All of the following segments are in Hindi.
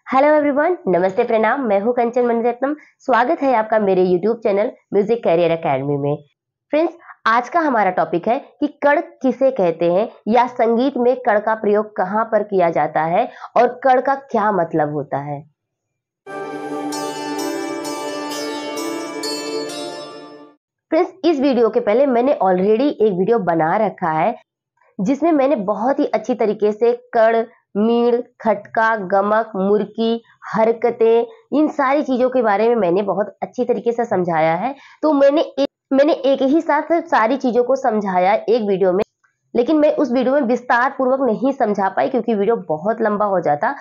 हेलो एवरीवन, नमस्ते प्रणाम। मैं हूं कंचन मणिरत्नम। स्वागत है आपका मेरे YouTube channel music career academy में। फ्रेंड्स, आज का हमारा टॉपिक है कि कड़ किसे कहते हैं या संगीत में कड़ का प्रयोग कहां पर किया जाता है और कड़ का क्या मतलब होता है। फ्रेंड्स, इस वीडियो के पहले मैंने ऑलरेडी एक वीडियो बना रखा है जिसमें मैंने बहुत ही अच्छी तरीके से कड़, मीड़, खटका, गमक, मुर्की, हरकतें, इन सारी चीजों के बारे में मैंने बहुत अच्छी तरीके से समझाया है। तो मैंने एक ही साथ सारी चीजों को समझाया एक वीडियो में, लेकिन मैं उस वीडियो में विस्तार पूर्वक नहीं समझा पाई क्योंकि वीडियो बहुत लंबा हो जाता।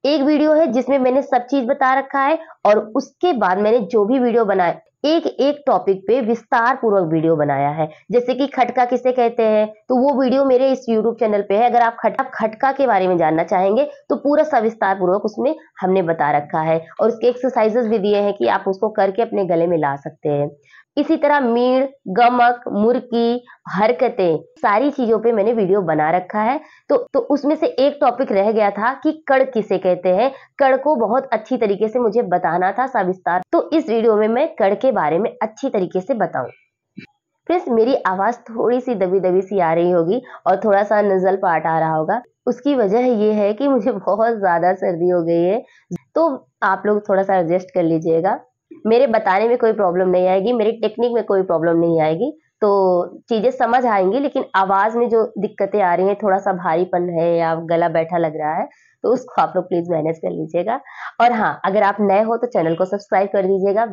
एक वीडियो है जिसमें मैंने सब चीज बता रखा है और उसके बाद मैंने जो भी वीडियो बनाए एक एक टॉपिक पे विस्तार पूर्वक वीडियो बनाया है। जैसे कि खटका किसे कहते हैं, तो वो वीडियो मेरे इस यूट्यूब चैनल पे है। अगर आप खटका के बारे में जानना चाहेंगे तो पूरा सविस्तार पूर्वक उसमें हमने बता रखा है और उसके एक्सरसाइजेस भी दिए हैं कि आप उसको करके अपने गले में ला सकते हैं। इसी तरह मीड़, गमक, मुर्की, हरकतें, सारी चीजों पे मैंने वीडियो बना रखा है। तो उसमें से एक टॉपिक रह गया था कि कड़ किसे कहते हैं। कड़ को बहुत अच्छी तरीके से मुझे बताना था सविस्तार, तो इस वीडियो में मैं कड़ के बारे में अच्छी तरीके से बताऊं। फ्रेंड्स, मेरी आवाज थोड़ी सी दबी दबी सी आ रही होगी और थोड़ा सा नजल पार्ट आ रहा होगा। उसकी वजह ये है कि मुझे बहुत ज्यादा सर्दी हो गई है, तो आप लोग थोड़ा सा एडजस्ट कर लीजिएगा। मेरे बताने में कोई प्रॉब्लम नहीं आएगी, मेरी टेक्निक में कोई प्रॉब्लम नहीं आएगी, तो चीजें समझ आएंगी। लेकिन आवाज में जो दिक्कतें आ रही हैं, थोड़ा सा भारीपन है या गला बैठा लग रहा है, तो उसको आप लोग प्लीज मैनेज कर लीजिएगा। और हाँ, अगर आप नए हो तो चैनल को सब्सक्राइब कर दीजिएगा,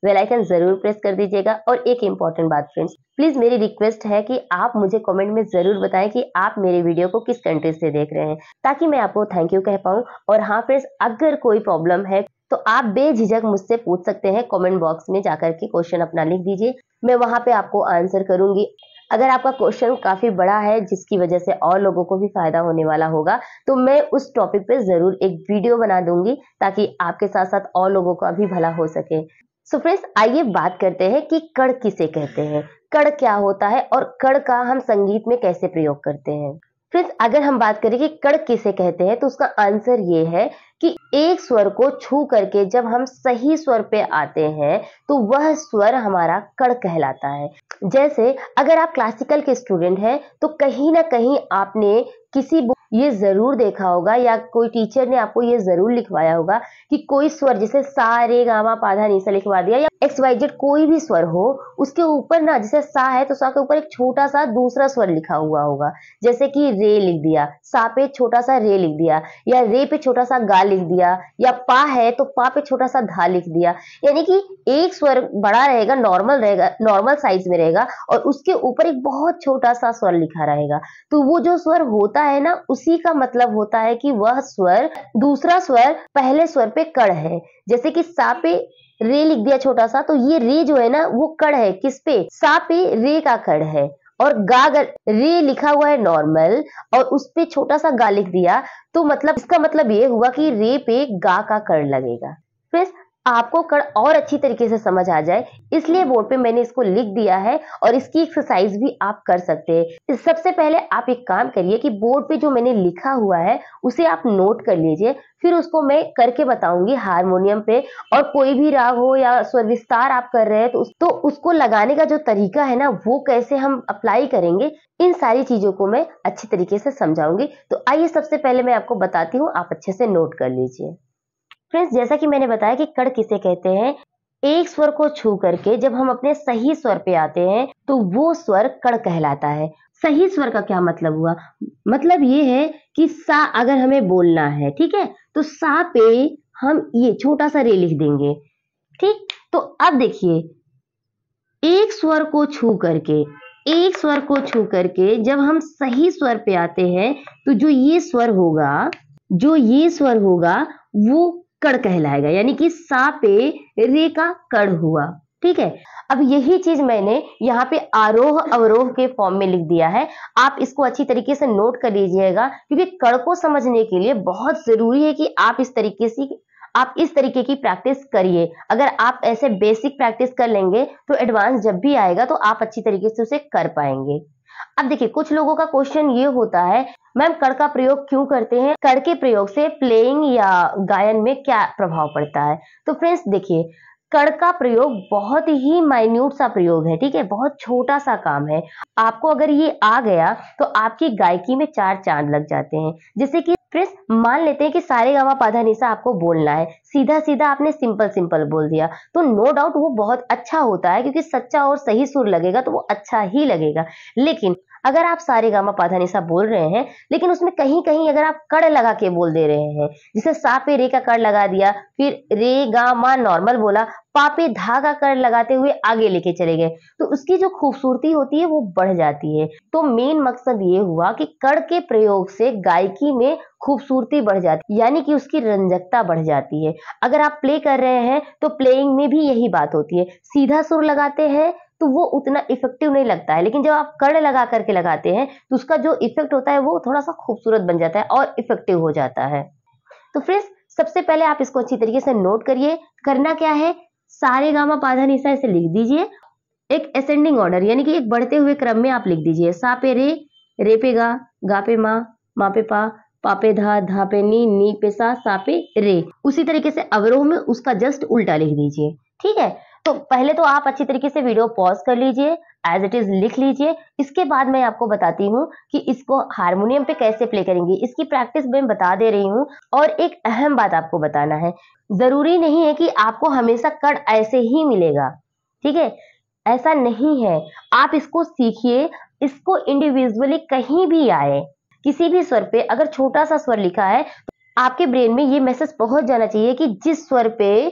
बेल आइकन जरूर प्रेस कर दीजिएगा। और एक इंपॉर्टेंट बात फ्रेंड्स, प्लीज मेरी रिक्वेस्ट है कि आप मुझे कमेंट में जरूर बताएं कि आप मेरे वीडियो को किस कंट्री से देख रहे हैं, ताकि मैं आपको थैंक यू कह पाऊं। और हाँ फ्रेंड्स, अगर कोई प्रॉब्लम है तो आप बेझिझक मुझसे पूछ सकते हैं। कमेंट बॉक्स में जाकर के क्वेश्चन अपना लिख दीजिए, मैं वहां पे आपको आंसर करूंगी। अगर आपका क्वेश्चन काफी बड़ा है जिसकी वजह से और लोगों को भी फायदा होने वाला होगा, तो मैं उस टॉपिक पे जरूर एक वीडियो बना दूंगी ताकि आपके साथ साथ और लोगों का भी भला हो सके। सो फ्रेंड्स, आइए बात करते हैं कि कड़ किसे कहते हैं, कड़ क्या होता है और कड़ का हम संगीत में कैसे प्रयोग करते हैं। फ्रेंड्स, अगर हम बात करें कि कड़ किसे कहते हैं, तो उसका आंसर ये है कि एक स्वर को छू करके जब हम सही स्वर पे आते हैं तो वह स्वर हमारा कड़ कहलाता है। जैसे अगर आप क्लासिकल के स्टूडेंट हैं तो कहीं ना कहीं आपने किसी ये जरूर देखा होगा या कोई टीचर ने आपको ये जरूर लिखवाया होगा कि कोई स्वर जैसे सा रे गा मा पा धा नी सा लिखवा दिया, या एक्स वाई जेड कोई भी स्वर हो, उसके ऊपर ना जैसे सा है तो सा के ऊपर एक छोटा सा दूसरा स्वर लिखा हुआ होगा। जैसे कि रे लिख दिया, सा पे छोटा सा रे लिख दिया, या रे पे छोटा सा गा लिख दिया, या पा है तो पा पे छोटा सा धा लिख दिया। यानी कि एक स्वर बड़ा रहेगा, नॉर्मल साइज में रहेगा, और उसके ऊपर एक बहुत छोटा सा स्वर लिखा रहेगा। तो वो जो स्वर होता है ना, उसी का मतलब होता है कि वह स्वर दूसरा स्वर पहले स्वर पे कड़ है। जैसे कि सा पे रे लिख दिया छोटा सा, तो ये रे जो है ना वो कड़ है किस पे, सा पे रे का कड़ है। और गा अगर रे लिखा हुआ है नॉर्मल और उस पे छोटा सा गा लिख दिया, तो मतलब इसका मतलब ये हुआ कि रे पे गा का कड़ लगेगा। फ्रेंड्स, आपको कड़ और अच्छी तरीके से समझ आ जाए इसलिए बोर्ड पे मैंने इसको लिख दिया है और इसकी एक्सरसाइज भी आप कर सकते हैं। सबसे पहले आप एक काम करिए कि बोर्ड पे जो मैंने लिखा हुआ है उसे आप नोट कर लीजिए, फिर उसको मैं करके बताऊंगी हारमोनियम पे। और कोई भी राग हो या स्वर विस्तार आप कर रहे हैं तो उसको लगाने का जो तरीका है ना, वो कैसे हम अप्लाई करेंगे, इन सारी चीजों को मैं अच्छी तरीके से समझाऊंगी। तो आइए सबसे पहले मैं आपको बताती हूँ, आप अच्छे से नोट कर लीजिए। फ्रेंड्स, जैसा कि मैंने बताया कि कड़ किसे कहते हैं, एक स्वर को छू करके जब हम अपने सही स्वर पे आते हैं तो वो स्वर कड़ कहलाता है। सही स्वर का क्या मतलब हुआ, मतलब ये है कि सा अगर हमें बोलना है, ठीक है, तो सा पे हम ये छोटा सा रे लिख देंगे। ठीक, तो अब देखिए, एक स्वर को छू करके जब हम सही स्वर पे आते हैं तो जो ये स्वर होगा वो कड़ कहलाएगा, यानी कि सा पे रे का कड़ हुआ। ठीक है, अब यही चीज मैंने यहाँ पे आरोह अवरोह के फॉर्म में लिख दिया है। आप इसको अच्छी तरीके से नोट कर लीजिएगा, क्योंकि कड़ को समझने के लिए बहुत जरूरी है कि आप इस तरीके की प्रैक्टिस करिए। अगर आप ऐसे बेसिक प्रैक्टिस कर लेंगे तो एडवांस जब भी आएगा तो आप अच्छी तरीके से उसे कर पाएंगे। अब देखिए कुछ लोगों का क्वेश्चन ये होता है, मैम कड़ का प्रयोग क्यों करते हैं, कड़ के प्रयोग से प्लेइंग या गायन में क्या प्रभाव पड़ता है। तो फ्रेंड्स देखिए, कड़ का प्रयोग बहुत ही माइन्यूट सा प्रयोग है, ठीक है, बहुत छोटा सा काम है। आपको अगर ये आ गया तो आपकी गायकी में 4 चांद लग जाते हैं। जैसे कि फ्रेंड्स मान लेते हैं कि सारे गामा पाधा निशा आपको बोलना है, सीधा सीधा आपने सिंपल सिंपल बोल दिया, तो नो डाउट वो बहुत अच्छा होता है, क्योंकि सच्चा और सही सुर लगेगा तो वो अच्छा ही लगेगा। लेकिन अगर आप सारे गामा पाधा निशा बोल रहे हैं, लेकिन उसमें कहीं कहीं अगर आप कड़ लगा के बोल दे रहे हैं, जैसे सा पे रे का कड़ लगा दिया, फिर रे गा मा नॉर्मल बोला, पा पे धा का कड़ लगाते हुए आगे लेके चले गए, तो उसकी जो खूबसूरती होती है वो बढ़ जाती है। तो मेन मकसद ये हुआ कि कड़ के प्रयोग से गायकी में खूबसूरती बढ़ जाती है, यानी कि उसकी रंजकता बढ़ जाती है। अगर आप प्ले कर रहे हैं तो प्लेइंग में भी यही बात होती है, सीधा सुर लगाते हैं तो वो उतना इफेक्टिव नहीं लगता है, लेकिन जब आप कड़ लगा करके लगाते हैं तो उसका जो इफेक्ट होता है वो थोड़ा सा खूबसूरत बन जाता है और इफेक्टिव हो जाता है। तो फ्रेंड्स सबसे पहले आप इसको अच्छी तरीके से नोट करिए। करना क्या है, सारे गामा पाधा निशा ऐसे लिख दीजिए, एक असेंडिंग ऑर्डर यानी कि एक बढ़ते हुए क्रम में आप लिख दीजिए। सा पे रे पे गा पे मा पे पा पे धा पे नी पे सा पे रे। उसी तरीके से अवरोह में उसका जस्ट उल्टा लिख दीजिए, ठीक है। तो पहले तो आप अच्छी तरीके से वीडियो पॉज कर लीजिए, एज इट इज लिख लीजिए। इसके बाद मैं आपको बताती हूँ कि इसको हारमोनियम पे कैसे प्ले करेंगे, इसकी प्रैक्टिस मैं बता दे रही हूँ। और एक अहम बात आपको बताना है, जरूरी नहीं है कि आपको हमेशा कड़ ऐसे ही मिलेगा, ठीक है, ऐसा नहीं है। आप इसको सीखिए, इसको इंडिविजुअली कहीं भी आए, किसी भी स्वर पे अगर छोटा सा स्वर लिखा है तो आपके ब्रेन में ये मैसेज पहुंच जाना चाहिए कि जिस स्वर पे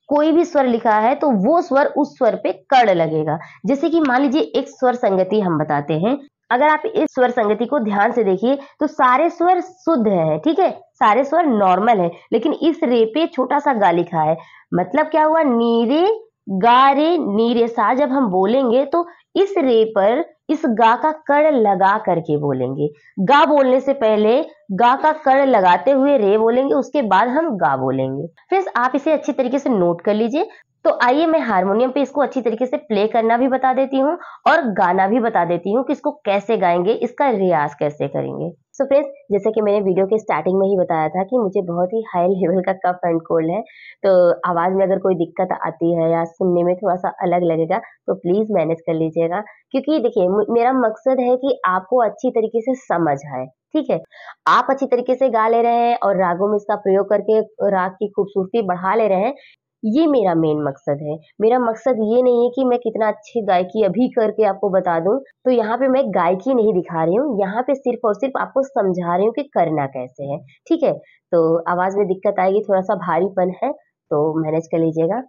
कोई भी स्वर लिखा है तो वो स्वर उस स्वर पे कड़ लगेगा। जैसे कि मान लीजिए एक स्वर संगति हम बताते हैं, अगर आप इस स्वर संगति को ध्यान से देखिए तो सारे स्वर शुद्ध है, ठीक है, सारे स्वर नॉर्मल है, लेकिन इस रे पे छोटा सा गा लिखा है। मतलब क्या हुआ, नीरे गा रे नीरे सा जब हम बोलेंगे तो इस रे पर इस गा का कड़ लगा करके बोलेंगे। गा बोलने से पहले गा का कड़ लगाते हुए रे बोलेंगे, उसके बाद हम गा बोलेंगे। फ्रेंड्स आप इसे अच्छी तरीके से नोट कर लीजिए। तो आइए मैं हारमोनियम पे इसको अच्छी तरीके से प्ले करना भी बता देती हूँ और गाना भी बता देती हूँ कि इसको कैसे गाएंगे, इसका रियाज कैसे करेंगे। सो फ्रेंड्स जैसे कि मैंने वीडियो के स्टार्टिंग में ही बताया था कि मुझे बहुत ही हाई लेवल का कफ एंड कोल्ड है, तो आवाज में अगर कोई दिक्कत आती है या सुनने में थोड़ा सा अलग लगेगा तो प्लीज मैनेज कर लीजिएगा, क्योंकि देखिए मेरा मकसद है कि आपको अच्छी तरीके से समझ आए, ठीक है। आप अच्छी तरीके से गा ले रहे हैं और रागों में इसका प्रयोग करके राग की खूबसूरती बढ़ा ले रहे हैं, ये मेरा मेन मकसद है। मेरा मकसद ये नहीं है कि मैं कितना अच्छी गायकी अभी करके आपको बता दूं, तो यहाँ पे मैं गायकी नहीं दिखा रही हूँ, यहाँ पे सिर्फ और सिर्फ आपको समझा रही हूँ कि करना कैसे है, ठीक है। तो आवाज में दिक्कत आएगी, थोड़ा सा भारीपन है तो मैनेज कर लीजिएगा।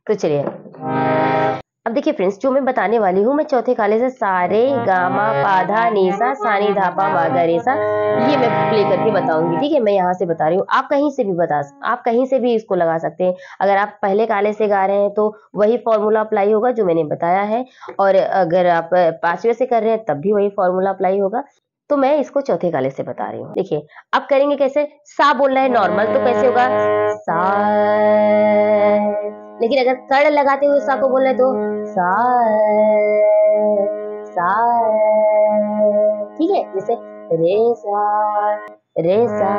तो चलिए अब देखिए फ्रेंड्स, जो मैं बताने वाली हूँ मैं चौथे काले से सारे गामा पाधा नीसा सानी धापा मागा रेसा ये मैं प्ले करके बताऊंगी, ठीक है। मैं यहाँ से बता रही हूँ, आप कहीं से भी आप कहीं से भी इसको लगा सकते हैं। अगर आप पहले काले से गा रहे हैं तो वही फॉर्मूला अप्लाई होगा जो मैंने बताया है, और अगर आप पांचवे से कर रहे हैं तब भी वही फॉर्मूला अप्लाई होगा। तो मैं इसको चौथे काले से बता रही हूँ। देखिए अब करेंगे कैसे, सा बोलना है नॉर्मल, तो कैसे होगा सा, लेकिन अगर कड़ लगाते हुए सा को बोलना है तो सा सा, ठीक है। जैसे रे सा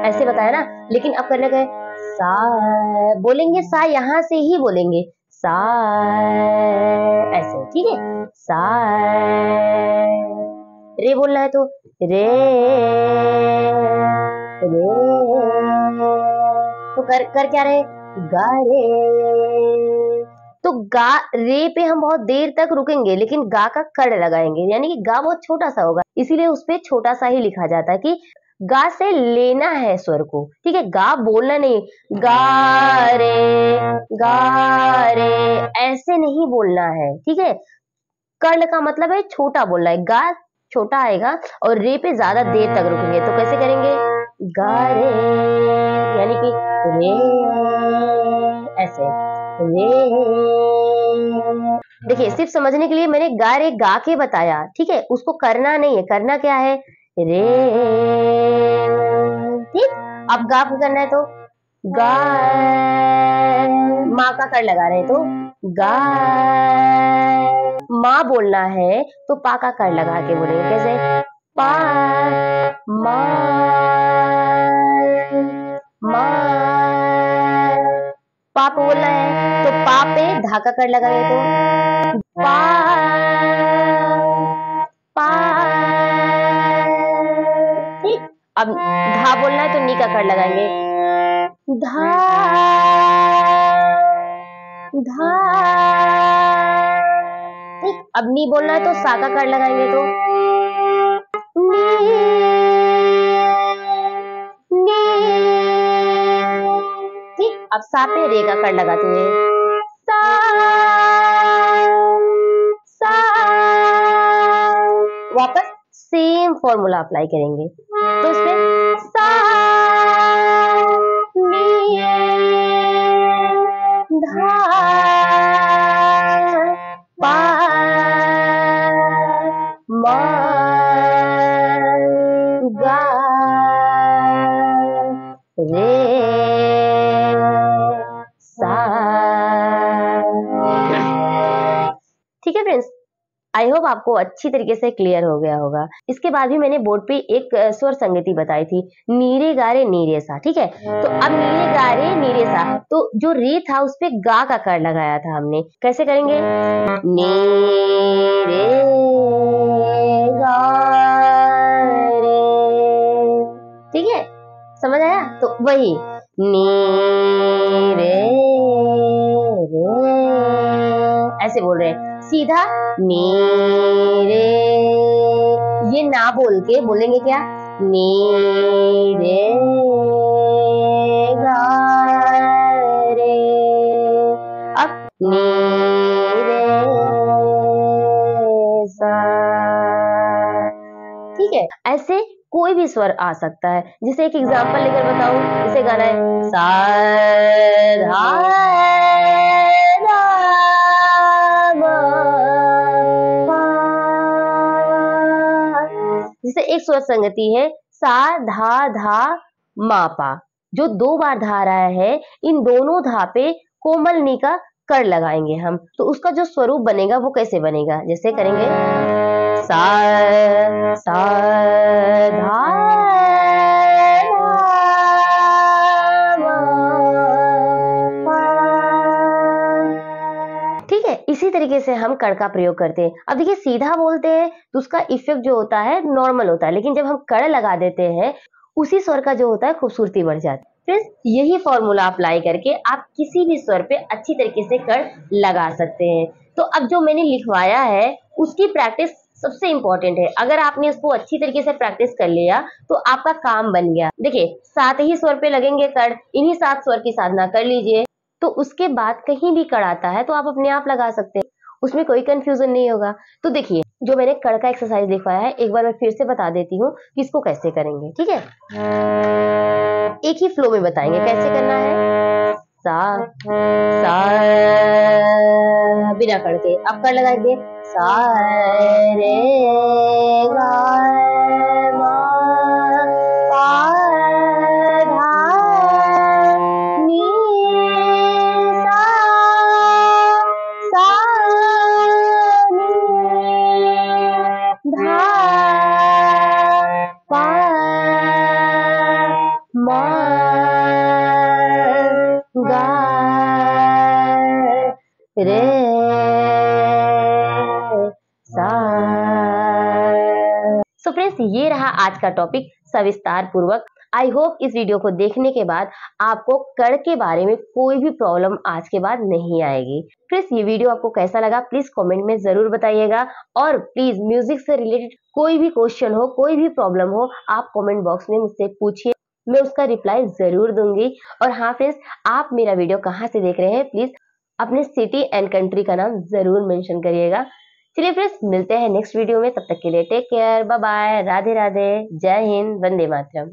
ऐसे बताया ना, लेकिन अब करना क्या है, सा बोलेंगे, सा यहाँ से ही बोलेंगे, सा ऐसे, ठीक है। सा रे बोलना है तो रे रे, तो कर क्या रहे, गा रे। तो गा रे पे हम बहुत देर तक रुकेंगे, लेकिन गा का कड़ लगाएंगे, यानी कि गा बहुत छोटा सा होगा, इसीलिए उस पे छोटा सा ही लिखा जाता है कि गा से लेना है स्वर को, ठीक है। गा बोलना नहीं, गा रे ऐसे नहीं बोलना है, ठीक है। कर्ण का मतलब है छोटा बोलना है, गा छोटा आएगा और रे पे ज्यादा देर तक रुकेंगे, तो कैसे करेंगे, गा रे, यानी कि रे ऐसे रे। देखिए सिर्फ समझने के लिए मैंने गा रे गा के बताया, ठीक है, उसको करना नहीं है। करना क्या है, रे, ठीक। अब गा को करना है तो गा, माँ का कर लगा रहे हैं तो गा, माँ बोलना है तो पा का कर लगा के बोलेंगे। कैसे? पा, माँ। पा पे बोलना है तो पा पे धा का कर लगाएंगे तो पा, पा। ठीक, अब धा बोलना है तो नी का कर लगाएंगे, धा, धा। ठीक, अब नी बोलना है तो सा का कर लगाएंगे तो नी, नी। ठीक, अब सा पे रे का कर लगाते हुए सा, सा। वापस सेम फॉर्मूला अप्लाई करेंगे तो इसमें सा, नी, धा, पा, मा, गा, रे, सा। ठीक है फ्रेंड्स, आई होप आपको अच्छी तरीके से क्लियर हो गया होगा। इसके बाद भी मैंने बोर्ड पे एक स्वर संगति बताई थी, नीरे गारे नीरे सा। ठीक है, तो अब नीरे गारे नीरे सा, तो जो रे था उस पे गा का कर लगाया था हमने। कैसे करेंगे? नीरे गा रे। ठीक है, समझ आया? तो वही नी रे रे, ऐसे बोल रहे हैं। सीधा नी रे, ये ना बोल के बोलेंगे क्या? नी रे गा रे। अब नी रे सा। ठीक है, ऐसे कोई भी स्वर आ सकता है। जैसे एक एग्जांपल लेकर बताऊं, जैसे गाना है सा धा धा मा पा। जैसे एक स्वर संगति है सा धा मा पा, जो 2 बार धा रहा है, इन दोनों धा पे कोमल नी का कर लगाएंगे हम, तो उसका जो स्वरूप बनेगा वो कैसे बनेगा? जैसे करेंगे सा, सा धा धा मा पा। ठीक है, इसी तरीके से हम कड़ का प्रयोग करते हैं। अब देखिए, सीधा बोलते हैं तो उसका इफेक्ट जो होता है नॉर्मल होता है, लेकिन जब हम कड़ लगा देते हैं उसी स्वर का जो होता है खूबसूरती बढ़ जाती है। फ्रेंड्स, यही फॉर्मूला अप्लाई करके आप किसी भी स्वर पे अच्छी तरीके से कड़ लगा सकते हैं। तो अब जो मैंने लिखवाया है उसकी प्रैक्टिस सबसे इंपॉर्टेंट है। अगर आपने उसको अच्छी तरीके से प्रैक्टिस कर लिया तो आपका काम बन गया। देखिए, 7 ही स्वर पे लगेंगे कड़, इन्हीं 7 स्वर की साधना कर लीजिए, तो उसके बाद कहीं भी कड़ आता है तो आप अपने आप लगा सकते हैं, उसमें कोई कंफ्यूजन नहीं होगा। तो देखिए, जो मैंने कड़ का एक्सरसाइज लिखवाया है एक बार मैं फिर से बता देती हूँ कि इसको कैसे करेंगे। ठीक है, एक ही फ्लो में बताएंगे कैसे करना है। सा, सा, बिना कड़ के अब कड़ लगाएंगे सा रे गा मा पा धा नी सा, सा नी धा पा मा गा रे सा। सो फ्रेंड्स, ये रहा आज का टॉपिक सविस्तार पूर्वक। आई होप इस वीडियो को देखने के बाद आपको कड़ के बारे में कोई भी प्रॉब्लम आज के बाद नहीं आएगी। फ्रेंड्स, ये वीडियो आपको कैसा लगा प्लीज कमेंट में जरूर बताइएगा, और प्लीज म्यूजिक से रिलेटेड कोई भी क्वेश्चन हो, कोई भी प्रॉब्लम हो, आप कमेंट बॉक्स में मुझसे पूछिए, मैं उसका रिप्लाई जरूर दूंगी। और हाँ फ्रेंड्स, आप मेरा वीडियो कहाँ से देख रहे हैं प्लीज अपने सिटी एंड कंट्री का नाम जरूर मेंशन करिएगा। चलिए फ्रेंड्स, मिलते हैं नेक्स्ट वीडियो में, तब तक के लिए take care, bye bye, Radhe Radhe, जय हिंद, वंदे मातरम।